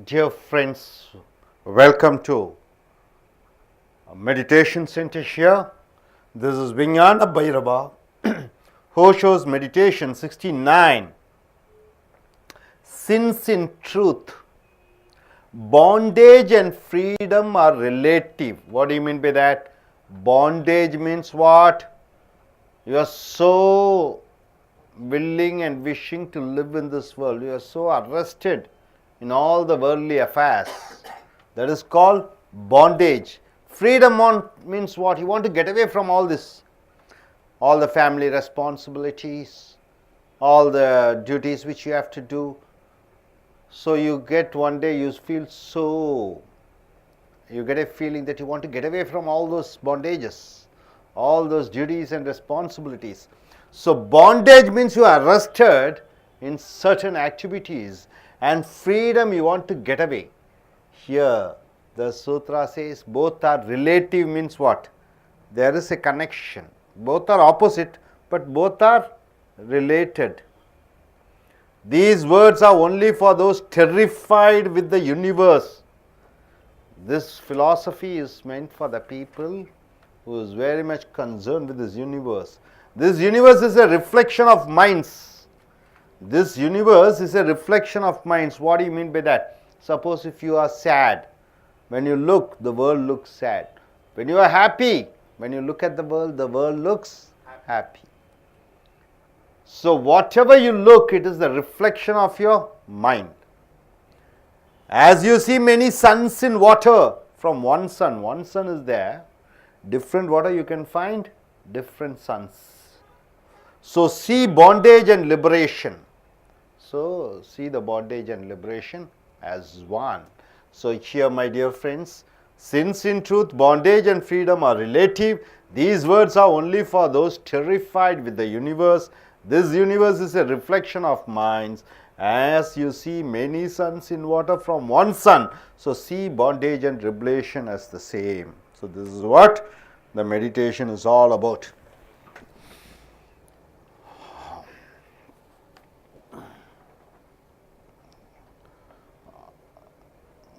Dear friends, welcome to Meditation Center here. This is Vijnana Bhairava, Osho's Meditation 69. Sins in truth. Bondage and freedom are relative. What do you mean by that? Bondage means what? You are so willing and wishing to live in this world. You are so arrested in all the worldly affairs. That is called bondage. Freedom means what? You want to get away from all this. All the family responsibilities, all the duties which you have to do. So you get one day, you feel so, you get a feeling that you want to get away from all those bondages, all those duties and responsibilities. So bondage means you are arrested in certain activities, and freedom you want to get away. Here the sutra says both are relative, means what? There is a connection. Both are opposite, but both are related. These words are only for those terrified with the universe. This philosophy is meant for the people who is very much concerned with this universe. This universe is a reflection of minds. This universe is a reflection of minds. What do you mean by that? Suppose if you are sad, when you look, the world looks sad. When you are happy, when you look at the world looks happy. So whatever you look, it is the reflection of your mind. As you see many suns in water, from one sun is there, different water you can find, different suns. So see bondage and liberation. So see the bondage and liberation as one. So here, my dear friends, since in truth bondage and freedom are relative, these words are only for those terrified with the universe. This universe is a reflection of minds. As you see many suns in water from one sun, so see bondage and liberation as the same. So this is what the meditation is all about.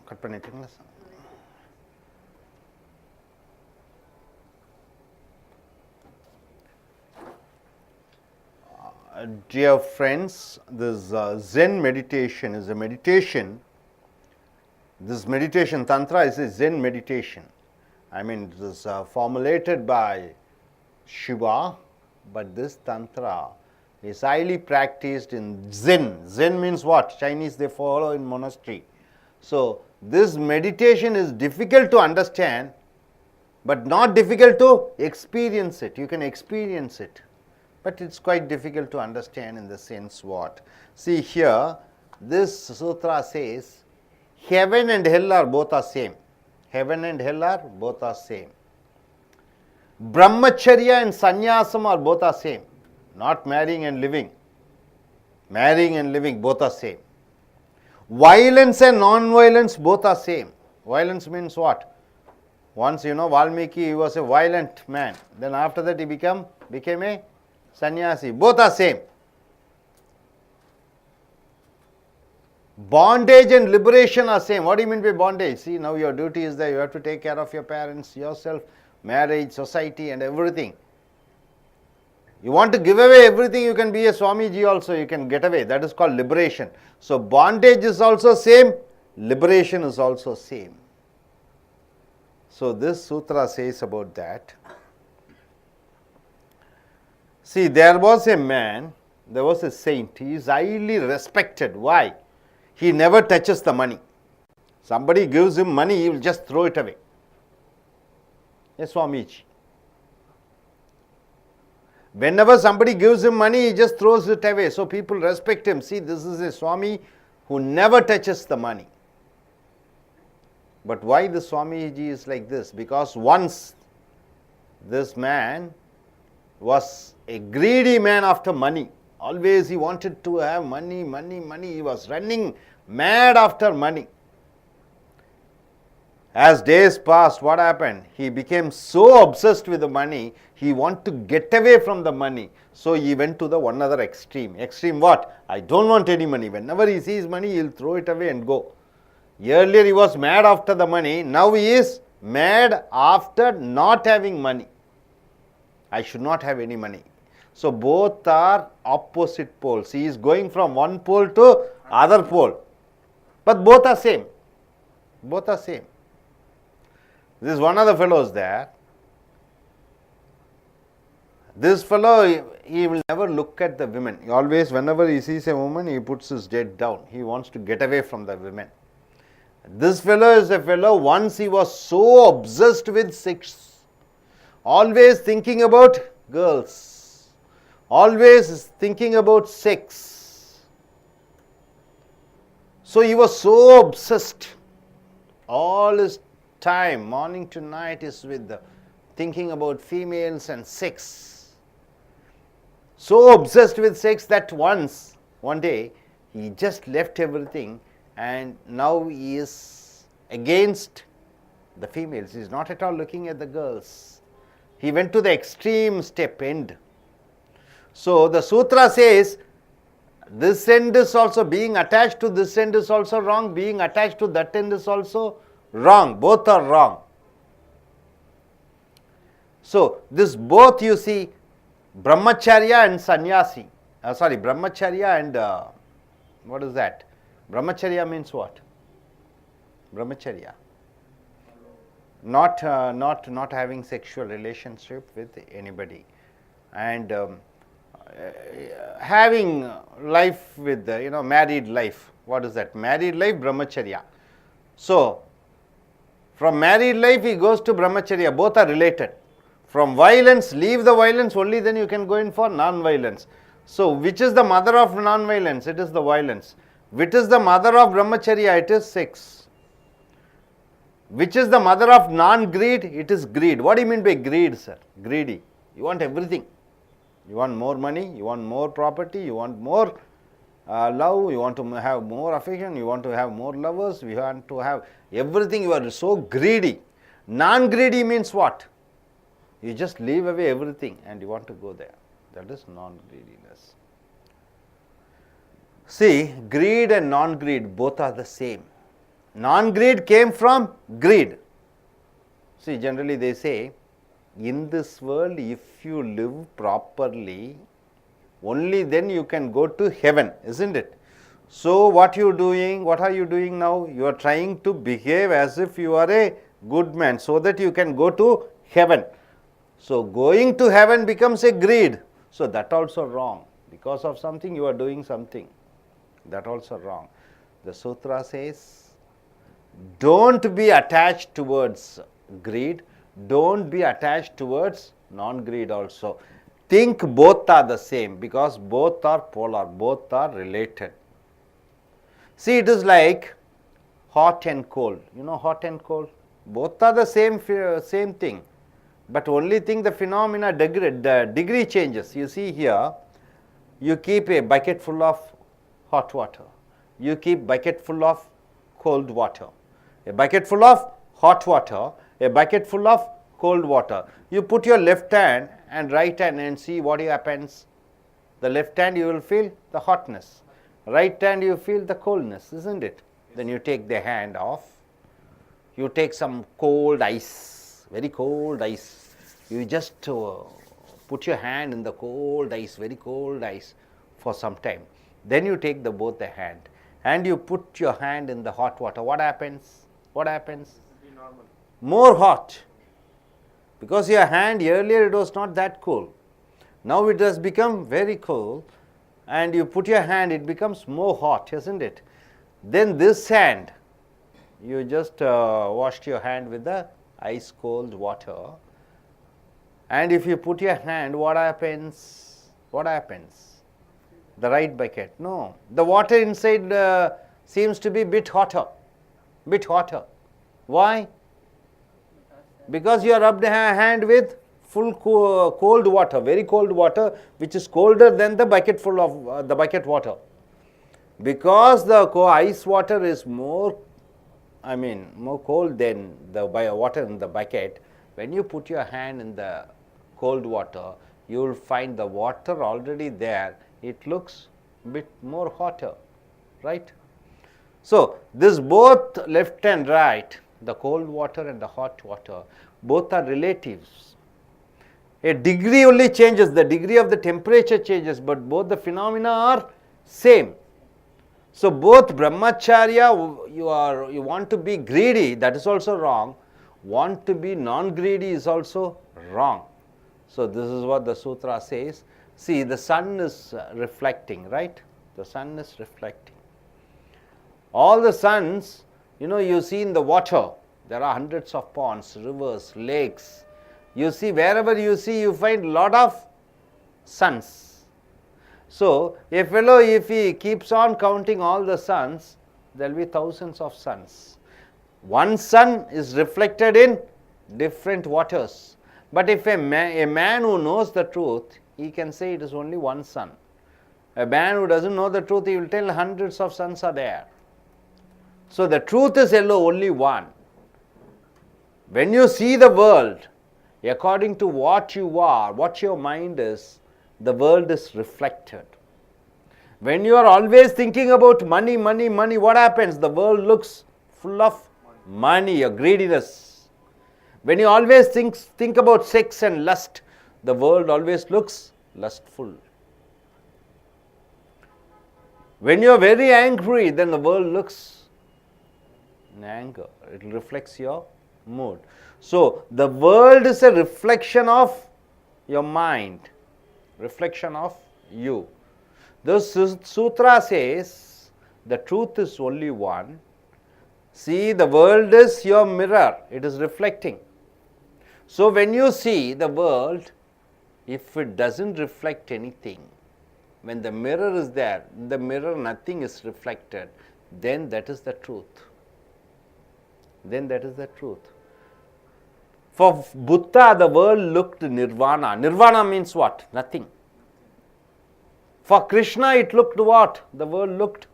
Cut பண்ணிட்டீங்களா? Dear friends, this Zen meditation is a meditation. This meditation tantra is a Zen meditation. I mean, it is formulated by Shiva, but this tantra is highly practiced in Zen. Zen means what? Chinese, they follow in monastery. So this meditation is difficult to understand, but not difficult to experience it. You can experience it, but it's quite difficult to understand in the sense what? See here, this sutra says, heaven and hell are both are same. Heaven and hell are both are same. Brahmacharya and sannyasam are both are same. Not marrying and living. Marrying and living both are same. Violence and non-violence both are same. Violence means what? Once Valmiki, he was a violent man. Then after that he became a sannyasi. Both are same. Bondage and liberation are same. What do you mean by bondage? See, now your duty is that you have to take care of your parents, yourself, marriage, society and everything. You want to give away everything, you can be a Swamiji also, you can get away. That is called liberation. So bondage is also same, liberation is also same. So this sutra says about that. See, there was a man, there was a saint, he is highly respected. Why? He never touches the money. Somebody gives him money, he will just throw it away. A Swamiji. Whenever somebody gives him money, he just throws it away. So people respect him. See, this is a Swami who never touches the money. But why the Swamiji is like this? Because once this man was a greedy man after money. Always he wanted to have money, money, money. He was running mad after money. As days passed, what happened? He became so obsessed with the money, he wanted to get away from the money. So he went to the one other extreme. Extreme what? I don't want any money. Whenever he sees money, he'll throw it away and go. Earlier he was mad after the money, now he is mad after not having money. I should not have any money. So both are opposite poles. He is going from one pole to other pole. But both are same. Both are same. This is one of the fellows there. This fellow, he will never look at the women. He always, whenever he sees a woman, he puts his head down. He wants to get away from the women. This fellow is a fellow, once he was so obsessed with sex, always thinking about girls, always thinking about sex. So he was so obsessed. All his time, morning to night, is with thinking about females and sex. So obsessed with sex that one day, he just left everything and now he is against the females. He is not at all looking at the girls. He went to the extreme step end. So the sutra says, this end is also, being attached to this end is also wrong, being attached to that end is also wrong. Both are wrong. So this both, you see, brahmacharya and sannyasi, brahmacharya and what is that? Brahmacharya means what? Brahmacharya. Not having sexual relationship with anybody, and having life with married life. What is that? Married life, brahmacharya. So from married life he goes to brahmacharya. Both are related. From violence, leave the violence, only then you can go in for non-violence. So which is the mother of non-violence? It is the violence. Which is the mother of brahmacharya? It is sex. Which is the mother of non-greed? It is greed. What do you mean by greed, sir? Greedy. You want everything. You want more money, you want more property, you want more love, you want to have more affection, you want to have more lovers, you want to have everything. You are so greedy. Non-greedy means what? You just leave away everything and you want to go there. That is non-greediness. See, greed and non-greed both are the same. Non-greed came from greed. See, generally they say, in this world, if you live properly, only then you can go to heaven, isn't it? So what you doing? What are you doing now? You are trying to behave as if you are a good man, so that you can go to heaven. So going to heaven becomes a greed. So that also wrong. Because of something you are doing something. That also wrong. The sutra says, don't be attached towards greed. Don't be attached towards non-greed also. Think both are the same, because both are polar, both are related. See, it is like hot and cold. You know hot and cold? Both are the same thing. But only thing, the phenomena, the degree changes. You see here, you keep a bucket full of hot water. You keep bucket full of cold water. A bucket full of hot water, a bucket full of cold water. You put your left hand and right hand and see what happens. The left hand you will feel the hotness. Right hand you feel the coldness, isn't it? Then you take the hand off. You take some cold ice, very cold ice. You just put your hand in the cold ice, very cold ice for some time. Then you take both the hand and you put your hand in the hot water. What happens? What happens? More hot. Because your hand earlier it was not that cool. Now it has become very cool, and you put your hand, it becomes more hot, isn't it? Then this hand, you just washed your hand with the ice cold water. And if you put your hand, what happens? What happens? The right bucket. No. The water inside seems to be bit hotter. Bit hotter. Why? Because you rubbed your hand with full cold water, very cold water, which is colder than the bucket full of the bucket water. Because the ice water is more cold than the water in the bucket. When you put your hand in the cold water, you will find the water already there. It looks a bit more hotter, right? So, this both left and right, the cold water and the hot water, both are relatives. A degree only changes, the degree of the temperature changes, but both the phenomena are same. So, both brahmacharya, you want to be greedy, that is also wrong. Want to be non-greedy is also wrong. So, this is what the sutra says. See, the sun is reflecting, right? The sun is reflecting. All the suns, you see in the water, there are hundreds of ponds, rivers, lakes. You see, wherever you see, you find a lot of suns. So, a fellow, if he keeps on counting all the suns, there will be thousands of suns. One sun is reflected in different waters. But if a man who knows the truth, he can say it is only one sun. A man who doesn't know the truth, he will tell hundreds of suns are there. So, the truth is only one. When you see the world, according to what you are, what your mind is, the world is reflected. When you are always thinking about money, money, money, what happens? The world looks full of money, your greediness. When you always think about sex and lust, the world always looks lustful. When you are very angry, then the world looks in anger. It reflects your mood. So, the world is a reflection of your mind, reflection of you. The sutra says the truth is only one. See, the world is your mirror, it is reflecting. So, when you see the world, if it doesn't reflect anything, when the mirror is there, in the mirror nothing is reflected, then that is the truth. Then that is the truth. For Buddha, the world looked nirvana. Nirvana means what? Nothing. For Krishna, it looked what? The world looked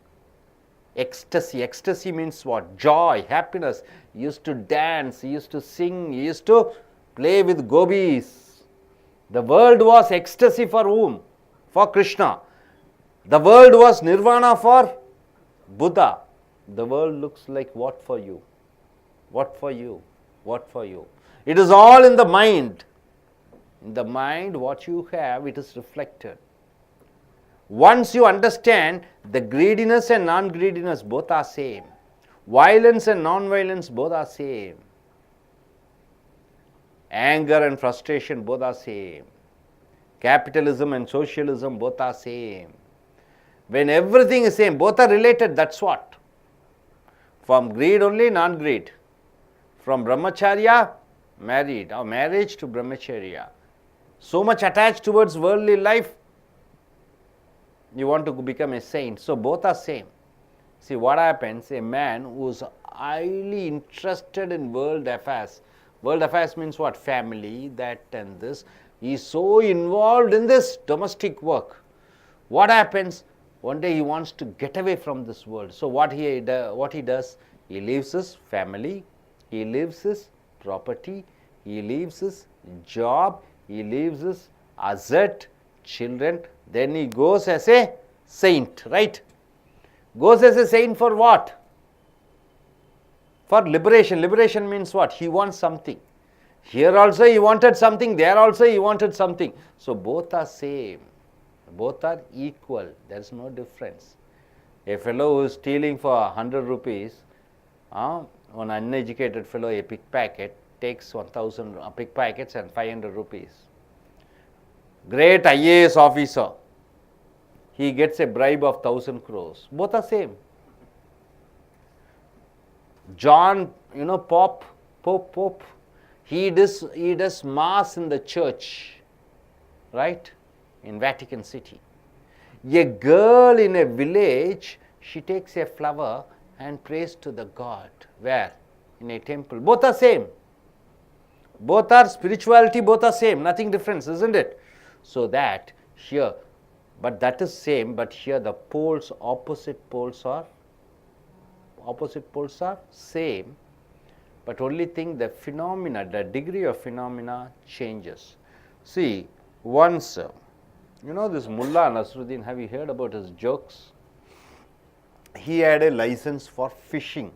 ecstasy. Ecstasy means what? Joy, happiness. He used to dance, he used to sing, he used to play with gopis. The world was ecstasy for whom? For Krishna. The world was nirvana for Buddha. The world looks like what for you? What for you? What for you? It is all in the mind. In the mind, what you have, it is reflected. Once you understand the greediness and non-greediness both are same. Violence and non-violence both are same. Anger and frustration both are same. Capitalism and socialism both are same. When everything is same, both are related, that's what. From greed only, non-greed. From brahmacharya, married, or marriage to brahmacharya. So much attached towards worldly life, you want to become a saint. So both are same. See what happens, a man who is highly interested in world affairs. World affairs means what? Family, that and this. He is so involved in this domestic work. What happens? One day he wants to get away from this world. So what he does? He leaves his family, he leaves his property, he leaves his job, he leaves his asset, children, then he goes as a saint, right? Goes as a saint for what? For liberation. Liberation means what? He wants something. Here also he wanted something, there also he wanted something. So both are same. Both are equal. There is no difference. A fellow who is stealing for 100 rupees, one uneducated fellow, a pickpocket, takes 1000 pickpockets and 500 rupees. Great IAS officer, he gets a bribe of 1000 crores. Both are same. John, Pope, he does mass in the church, right, in Vatican City. A girl in a village, she takes a flower and prays to the God. Where? In a temple. Both are same. Both are spirituality, both are same. Nothing difference, isn't it? So that here, but that is same, but here the poles, opposite poles are same, but only thing the phenomena, the degree of phenomena changes. See, once, this Mullah Nasruddin, have you heard about his jokes? he had a license for fishing.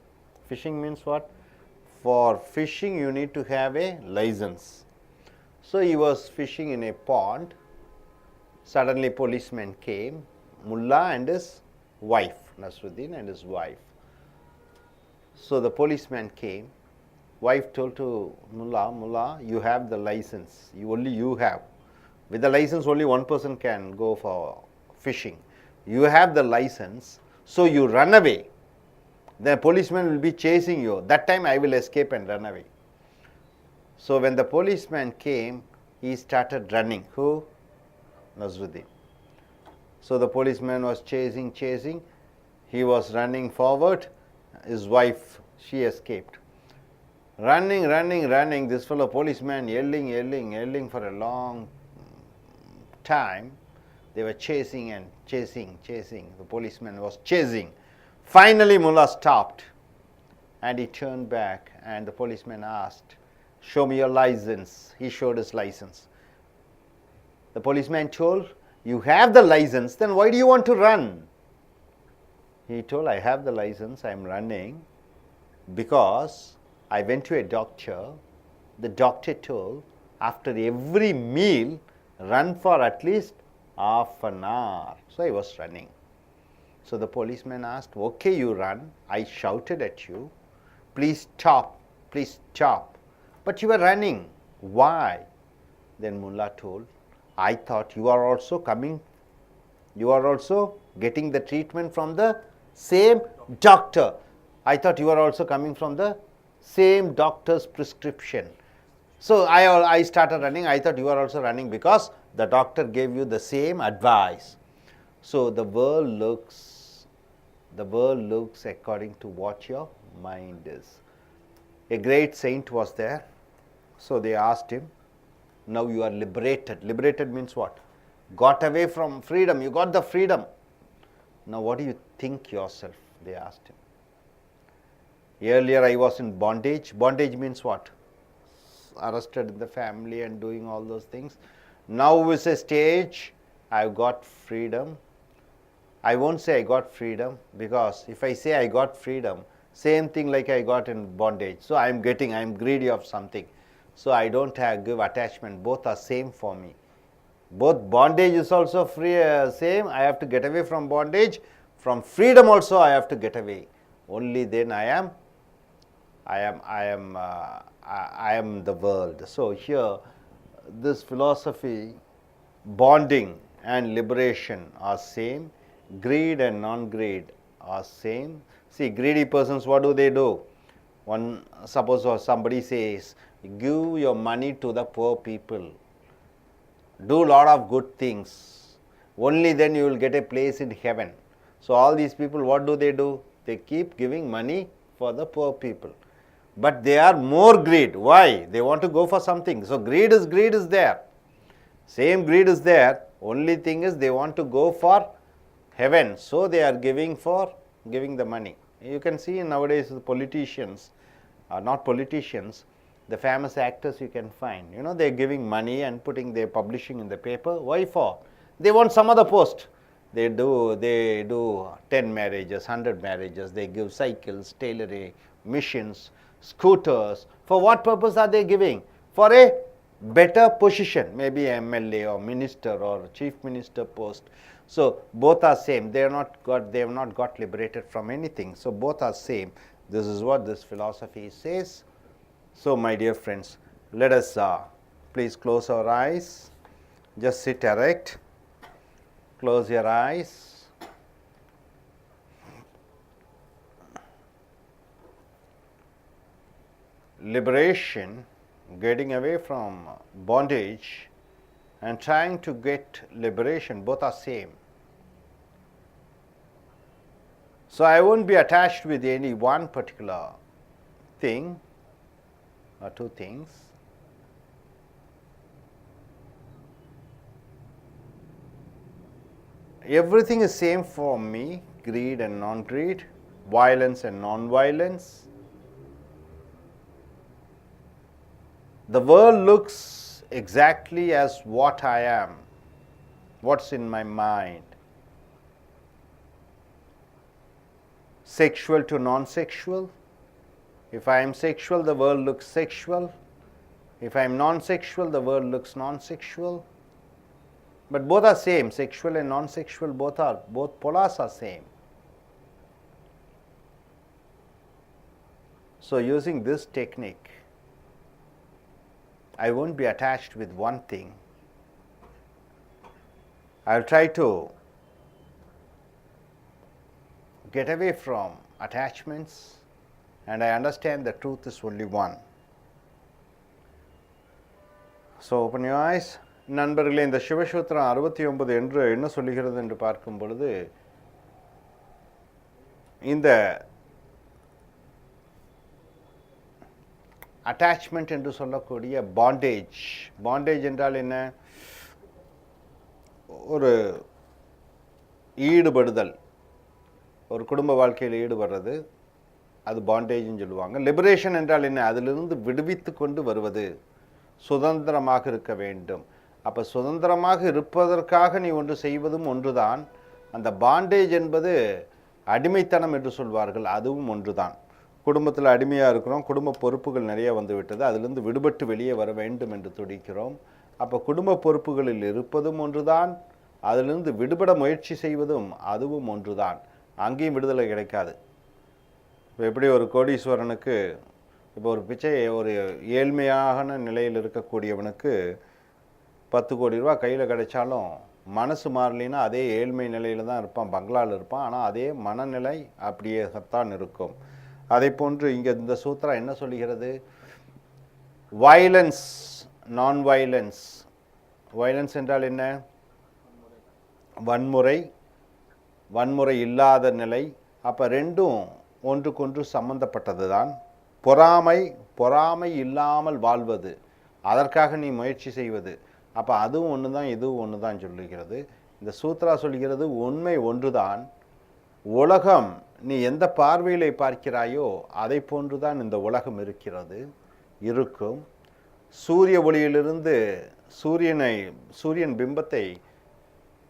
Fishing means what? For fishing you need to have a license. So he was fishing in a pond. Suddenly policeman came, Mullah and his wife, Nasruddin and his wife. So the policeman came. Wife told to Mullah, Mullah, you have the license. Only you have. With the license, only one person can go for fishing. You have the license, so you run away. The policeman will be chasing you. That time I will escape and run away. So when the policeman came, he started running. Who? Nasruddin. So the policeman was chasing. He was running forward. His wife, she escaped. Running. This fellow policeman yelling for a long time. They were chasing. The policeman was chasing. Finally, Mullah stopped and he turned back and the policeman asked, show me your license. He showed his license. The policeman told, you have the license, then why do you want to run? He told, I have the license, I am running because I went to a doctor. The doctor told, after every meal, run for at least half an hour. So I was running. So the policeman asked, okay, you run. I shouted at you, please stop. But you were running. Why? Then Mullah told, I thought you are also getting the treatment from the same doctor. I thought you are also coming from the same doctor's prescription. So I started running. I thought you are also running because the doctor gave you the same advice. So the world looks according to what your mind is. A great saint was there. So they asked him, now you are liberated. Liberated means what? Got away from freedom. You got the freedom. Now what do you think yourself? They asked him. Earlier I was in bondage. Bondage means what? Arrested in the family and doing all those things. Now is a stage, I have got freedom. I won't say I got freedom because if I say I got freedom, same thing like I got in bondage. So I am greedy of something. So I don't give attachment. Both are same for me. Both bondage is also free, same. I have to get away from bondage. From freedom also I have to get away. Only then I am the world. So here, this philosophy, bonding and liberation are same. Greed and non-greed are same. See, greedy persons, what do? Suppose somebody says, give your money to the poor people. Do a lot of good things. Only then you will get a place in heaven. So all these people, what do? They keep giving money for the poor people. But they are more greed. Why? They want to go for something. So greed is there. Same greed is there. Only thing is they want to go for heaven. So they are giving the money. You can see nowadays the politicians, not politicians, the famous actors you can find. They are giving money and they're publishing in the paper. Why for? They want some other post. They do 10 marriages, 100 marriages. They give cycles, tailoring, missions, scooters. For what purpose are they giving? For a better position, maybe MLA or minister or chief minister post. So both are same. They have not got liberated from anything. So both are same. This is what this philosophy says. So my dear friends, let us please close our eyes. Just sit erect. Close your eyes. Liberation, getting away from bondage and trying to get liberation, both are same. So I won't be attached with any one particular thing or two things. Everything is same for me, greed and non-greed, violence and non-violence. The world looks exactly as what I am, what's in my mind. sexual to non-sexual. If I am sexual, the world looks sexual. If I am non-sexual, the world looks non-sexual. But both are same. Sexual and non-sexual, both polars are same. So using this technique, I won't be attached with one thing. I'll try to get away from attachments, and I understand the truth is only one. So open your eyes. நண்பர்களே, இந்த சிவசூத்திரம் 69 என்று என்ன சொல்லுகிறது என்று பார்க்கும் பொழுது, இந்த attachment என்று சொல்லக்கூடிய பாண்டேஜ் என்றால் என்ன? ஒரு ஈடுபடுதல், ஒரு குடும்ப வாழ்க்கையில் ஈடுபடுறது, அது பாண்டேஜ்னு சொல்லுவாங்க. லிபரேஷன் என்றால் என்ன? அதிலிருந்து விடுவித்து கொண்டு வருவது, சுதந்திரமாக இருக்க வேண்டும். அப்போ சுதந்திரமாக இருப்பதற்காக நீ ஒன்று செய்வதும் ஒன்றுதான். அந்த பாண்டேஜ் என்பது அடிமைத்தனம் என்று சொல்வார்கள், அதுவும் ஒன்றுதான். குடும்பத்தில் அடிமையாக இருக்கிறோம், குடும்ப பொறுப்புகள் நிறைய வந்து விட்டது, அதிலிருந்து விடுபட்டு வெளியே வர வேண்டும் என்று துடிக்கிறோம். அப்போ குடும்ப பொறுப்புகளில் இருப்பதும் ஒன்றுதான், அதிலிருந்து விடுபட முயற்சி செய்வதும் அதுவும் ஒன்றுதான். அங்கேயும் விடுதலை கிடைக்காது. இப்போ எப்படி ஒரு கோடீஸ்வரனுக்கு, இப்போ ஒரு ஏழ்மையான நிலையில் இருக்கக்கூடியவனுக்கு 10 கோடி ரூபா கையில் கிடைச்சாலும் மனசு மாறலினா அதே ஏழ்மை நிலையில் தான் இருப்பான், பங்களாவில் இருப்பான். ஆனால் அதே மனநிலை அப்படியே தான் இருக்கும். அதை போன்று இங்கே இந்த சூத்திரம் என்ன சொல்லுகிறது? Violence, non violence. வயலன்ஸ் என்றால் என்ன? வன்முறை இல்லாத நிலை. அப்போ ரெண்டும் ஒன்றுக்கொன்று சம்பந்தப்பட்டது தான். பொறாமை இல்லாமல் வாழ்வது, அதற்காக நீ முயற்சி செய்வது. அப்போ அதுவும் ஒன்று தான், இதுவும் ஒன்று தான் சொல்லுகிறது. இந்த சூத்ரா சொல்கிறது உண்மை ஒன்றுதான். உலகம் நீ எந்த பார்வையிலே பார்க்கிறாயோ அதை போன்றுதான் இந்த உலகம் இருக்கும். சூரிய ஒளியிலிருந்து சூரியன் பிம்பத்தை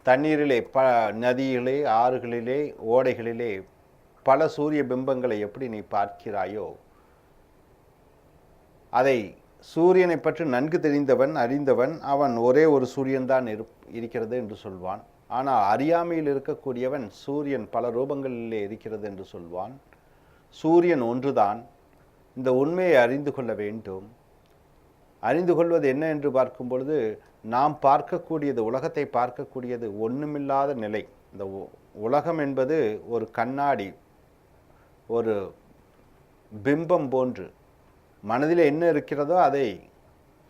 தண்ணீரிலே, நதியிலே, ஆறுகளிலே, ஓடைகளிலே பல சூரிய பிம்பங்களை எப்படி நீ பார்க்கிறாயோ, அதை சூரியனை பற்றி நன்கு அறிந்தவன் அவன் ஒரே ஒரு சூரியன்தான் இருக்கிறது என்று சொல்வான். ஆனால் அறியாமையில் இருக்கக்கூடியவன் சூரியன் பல ரூபங்களிலே இருக்கிறது என்று சொல்வான். சூரியன் ஒன்றுதான். இந்த உண்மையை அறிந்து கொள்ள வேண்டும். அறிந்து கொள்வது என்ன என்று பார்க்கும் பொழுது, நாம் பார்க்கக்கூடியது, உலகத்தை பார்க்கக்கூடியது ஒன்றுமில்லாத நிலை. இந்த உலகம் என்பது ஒரு கண்ணாடி, ஒரு பிம்பம் போன்று மனதில் என்ன இருக்கிறதோ அதை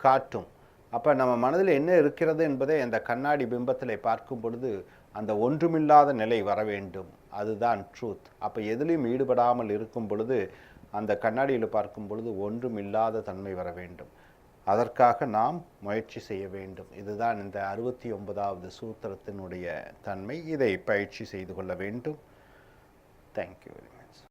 காட்டும். அப்போ நம்ம மனதில் என்ன இருக்கிறது என்பதை அந்த கண்ணாடி பிம்பத்தில் பார்க்கும் பொழுது அந்த ஒன்றுமில்லாத நிலை வர வேண்டும். அதுதான் ட்ரூத். அப்போ எதிலையும் ஈடுபடாமல் இருக்கும் பொழுது அந்த கண்ணாடியில் பார்க்கும் பொழுது ஒன்றுமில்லாத தன்மை வர வேண்டும். அதற்காக நாம் முயற்சி செய்ய வேண்டும். இதுதான் இந்த 69வது சூத்திரத்தினுடைய தன்மை. இதை பயிற்சி செய்து கொள்ள வேண்டும். Thank you very much.